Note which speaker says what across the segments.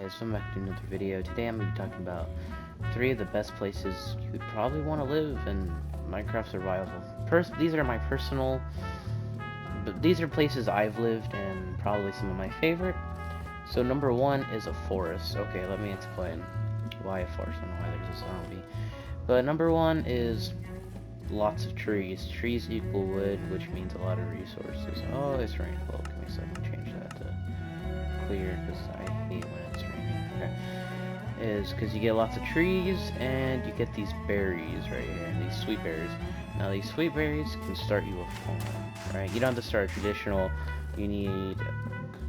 Speaker 1: guys, welcome back to another video. Today I'm going to be talking about 3 of the best places you would probably want to live in Minecraft survival. These are my personal, but these are places I've lived and probably some of my favorite. So number 1 is a forest. Okay, let me explain why a forest and why there's a zombie. But number 1 is lots of trees. Trees equal wood, which means a lot of resources. Oh, it's raining. Well, give me a second to change that to clear, because I hate when it's raining. Okay. Is because you get lots of trees and you get these berries right here, these sweet berries. Now these sweet berries can start you a farm, right? You don't have to start a traditional. You need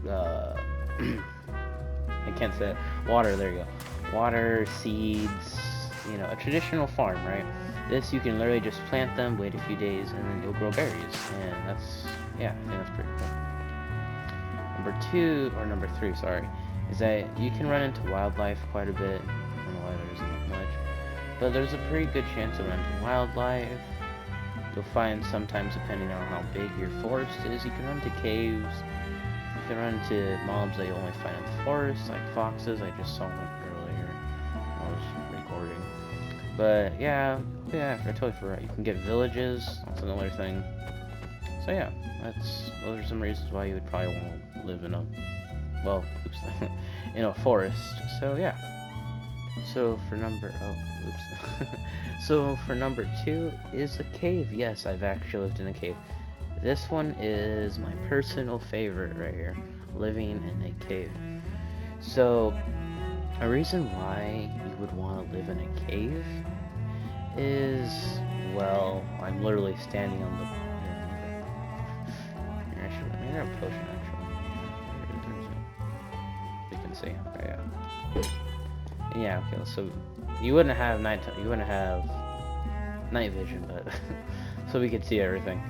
Speaker 1: I can't say it. Water. There you go. Water, seeds. You know, a traditional farm, right? This you can literally just plant them, wait a few days, and then you'll grow berries. And that's, yeah, I think that's pretty cool. Number 3, sorry, is that you can run into wildlife quite a bit. I don't know why there isn't much, but there's a pretty good chance of running into wildlife. You'll find sometimes, depending on how big your forest is, you can run into caves. You can run into mobs that you only find in the forest, like foxes. I just saw one earlier. I was recording. But yeah, I totally forgot. You can get villages. That's another thing. So yeah, those are some reasons why you would probably want to live in a, well, oops, in a forest. So yeah. So for number for number 2 is a cave. Yes, I've actually lived in a cave. This one is my personal favorite right here, living in a cave. So a reason why you would want to live in a cave is, well, I'm literally standing on the maybe a potion actually. You can see. Oh, yeah. Yeah. Okay. So you wouldn't have night vision, but so we could see everything.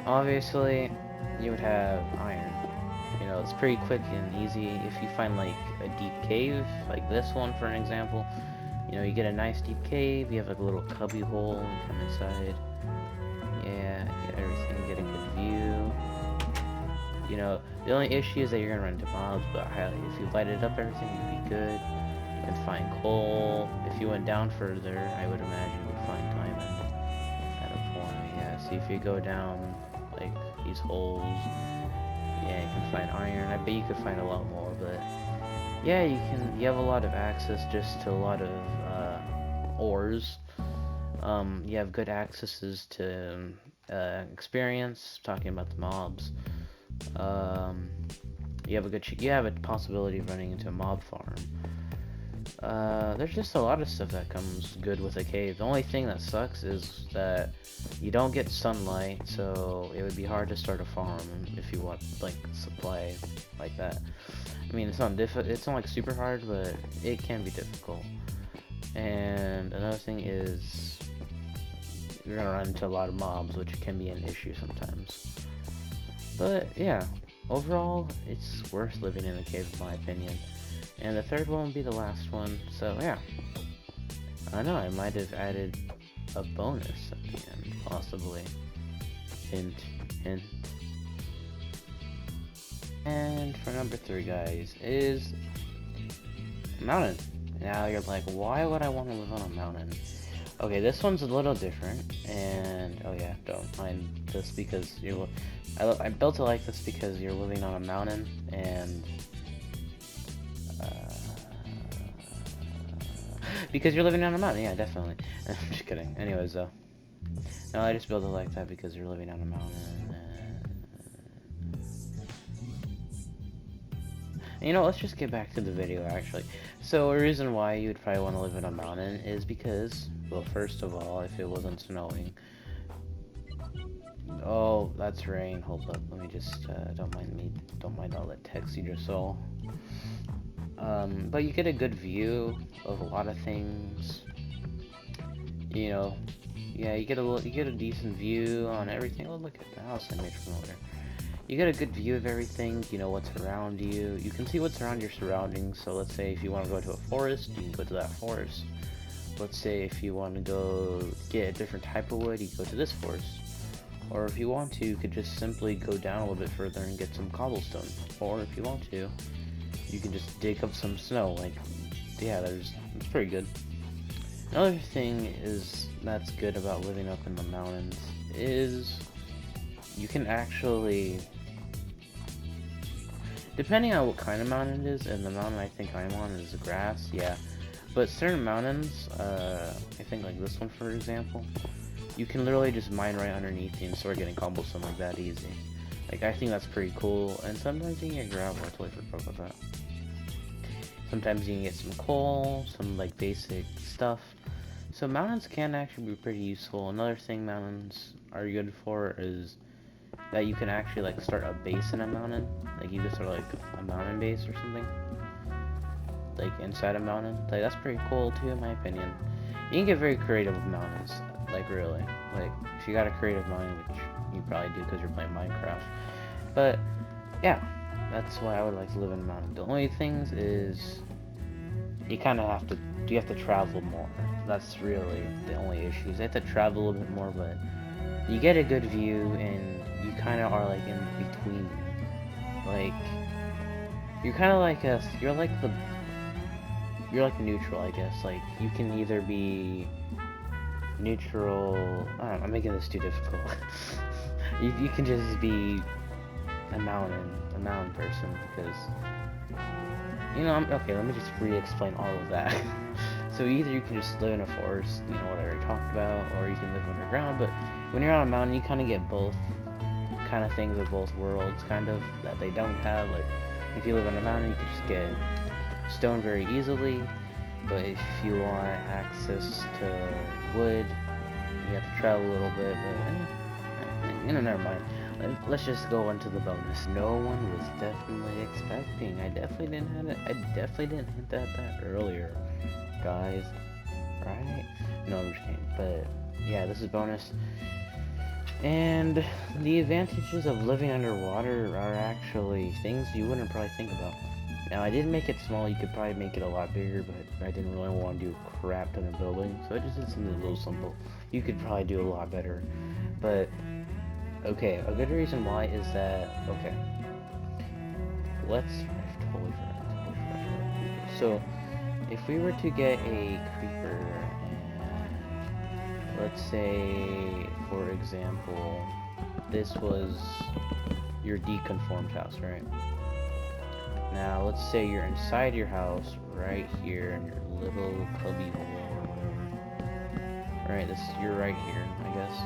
Speaker 1: Obviously, you would have iron. You know, it's pretty quick and easy if you find like a deep cave, like this one for an example. You know, you get a nice deep cave. You have like a little cubby hole and come inside. Yeah, get everything. Get a good view. You know, the only issue is that you're gonna run into mobs, but if you lighted up everything, you'd be good. You can find coal. If you went down further, I would imagine you would find diamond at a point. Yeah, see if you go down like these holes, yeah, you can find iron. I bet you could find a lot more, but yeah, you have a lot of access just to a lot of ores. You have good accesses to experience, talking about the mobs. You have a possibility of running into a mob farm. There's just a lot of stuff that comes good with a cave. The only thing that sucks is that you don't get sunlight, so it would be hard to start a farm if you want like supply like that. I mean, it's not like super hard, but it can be difficult. And another thing is you're gonna run into a lot of mobs, which can be an issue sometimes. But yeah, overall, it's worth living in a cave in my opinion. And the third one will be the last one, so yeah. I know, I might have added a bonus at the end, possibly. Hint, hint. And for number 3, guys, is a mountain. Now you're like, why would I want to live on a mountain? Okay, this one's a little different, and oh yeah, don't mind this because I built it like this because you're living on a mountain, and because you're living on a mountain, yeah, definitely. I'm just kidding. Anyways, though, no, I just built it like that because you're living on a mountain. You know, let's just get back to the video, actually. So, a reason why you would probably want to live in a mountain is because, well, first of all, if it wasn't snowing. Oh, that's rain. Hold up. Let me just, don't mind all that text you just saw. But you get a good view of a lot of things. You know, yeah, you get a decent view on everything. Oh, look at the house I made from over there. You get a good view of everything, you know what's around you. You can see what's around your surroundings. So let's say if you want to go to a forest, you can go to that forest. Let's say if you want to go get a different type of wood, you go to this forest. Or if you want to, you could just simply go down a little bit further and get some cobblestone. Or if you want to, you can just dig up some snow. Like, yeah, it's pretty good. Another thing is that's good about living up in the mountains is you can actually, depending on what kind of mountain it is, and the mountain I think I'm on is grass, yeah. But certain mountains, I think like this one for example, you can literally just mine right underneath you and start getting cobblestone like that easy. Like, I think that's pretty cool, and sometimes you can get gravel, I totally forgot about that. Sometimes you can get some coal, some like basic stuff. So mountains can actually be pretty useful. Another thing mountains are good for is that you can actually like start a base in a mountain. Like you can start like a mountain base or something. Like inside a mountain. Like that's pretty cool too in my opinion. You can get very creative with mountains. Like really. Like if you got a creative mind, which you probably do because you're playing Minecraft. But yeah, that's why I would like to live in a mountain. The only things is you have to travel more. That's really the only issues. You have to travel a little bit more, but you get a good view and you kind of are like in between. Like you're kind of like you're like neutral, I guess. Like you can either be neutral. I don't know, I'm making this too difficult. you can just be a mountain person because okay. Let me just re-explain all of that. So either you can just live in a forest, what I already talked about, or you can live underground. But when you're on a mountain, you kind of get both kind of things of both worlds, kind of that they don't have. Like if you live on a mountain, you can just get stone very easily. But if you want access to wood, you have to travel a little bit. But never mind. Let's just go on to the bonus. No one was definitely expecting. I definitely didn't hint at that earlier, guys. Right? No, I'm just kidding. But yeah, this is bonus. And the advantages of living underwater are actually things you wouldn't probably think about. Now, I did make it small. You could probably make it a lot bigger, but I didn't really want to do a crap ton of building, so I just did something a little simple. You could probably do a lot better, but okay, a good reason why is that, okay, I totally forgot. So, if we were to get a creeper, and let's say, for example, this was your deconformed house, right? Now, let's say you're inside your house, right here, in your little cubby hole or whatever. Right, you're right here, I guess.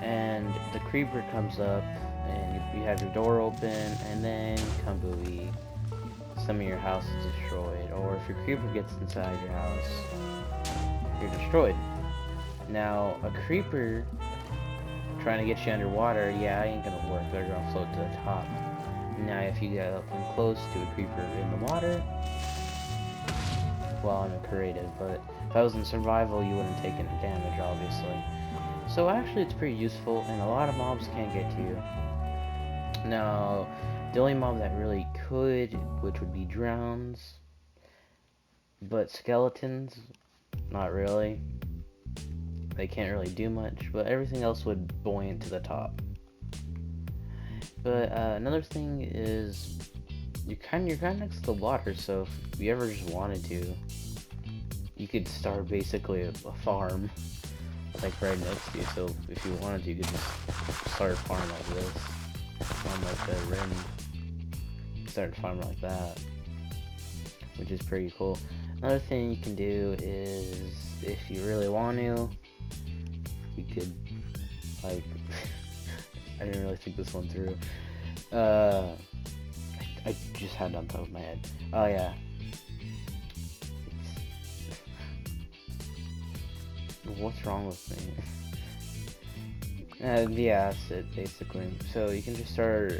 Speaker 1: And the creeper comes up, and you have your door open, and then, kabooey, some of your house is destroyed. Or if your creeper gets inside your house, you're destroyed. Now, a creeper trying to get you underwater, yeah, ain't gonna work. They're gonna float to the top. Now, if you get up and close to a creeper in the water, well, I'm a creative, but if I was in survival, you wouldn't take any damage, obviously. So actually, it's pretty useful, and a lot of mobs can't get to you. Now, the only mob that really could, which would be drowns, but skeletons, not really. They can't really do much, but everything else would buoyant to the top. But another thing is you're kind of next to the water, so if you ever just wanted to, you could start basically a farm like right next to you. So if you wanted to, you could just start a farm like this, farm like the rim, start a farm like that, which is pretty cool. Another thing you can do is if you really want to, you could like I didn't really think this one through. I just had it on top of my head. Oh yeah. What's wrong with me? Yeah, that's it basically. So you can just start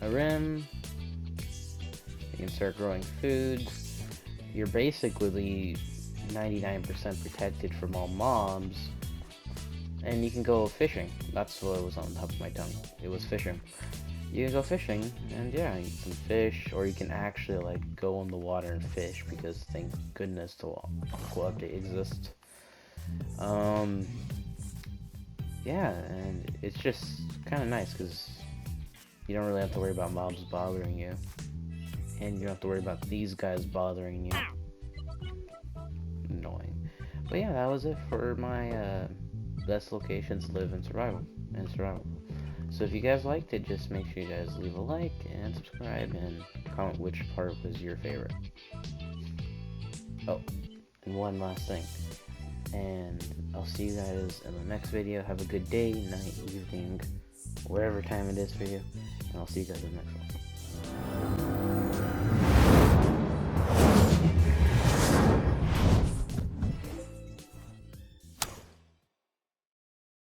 Speaker 1: a rim. You can start growing food. You're basically 99% protected from all mobs. And you can go fishing. That's what was on top of my tongue. It was fishing. You can go fishing, and yeah, you can fish, or you can actually like go in the water and fish because thank goodness the Aqua update exists. Yeah, and it's just kind of nice because you don't really have to worry about mobs bothering you. and you don't have to worry about these guys bothering you. Annoying. But yeah, that was it for my best locations to live in survival. So if you guys liked it, just make sure you guys leave a like and subscribe and comment which part was your favorite. Oh, and one last thing. And I'll see you guys in the next video. Have a good day, night, evening, wherever time it is for you. And I'll see you guys in the next one.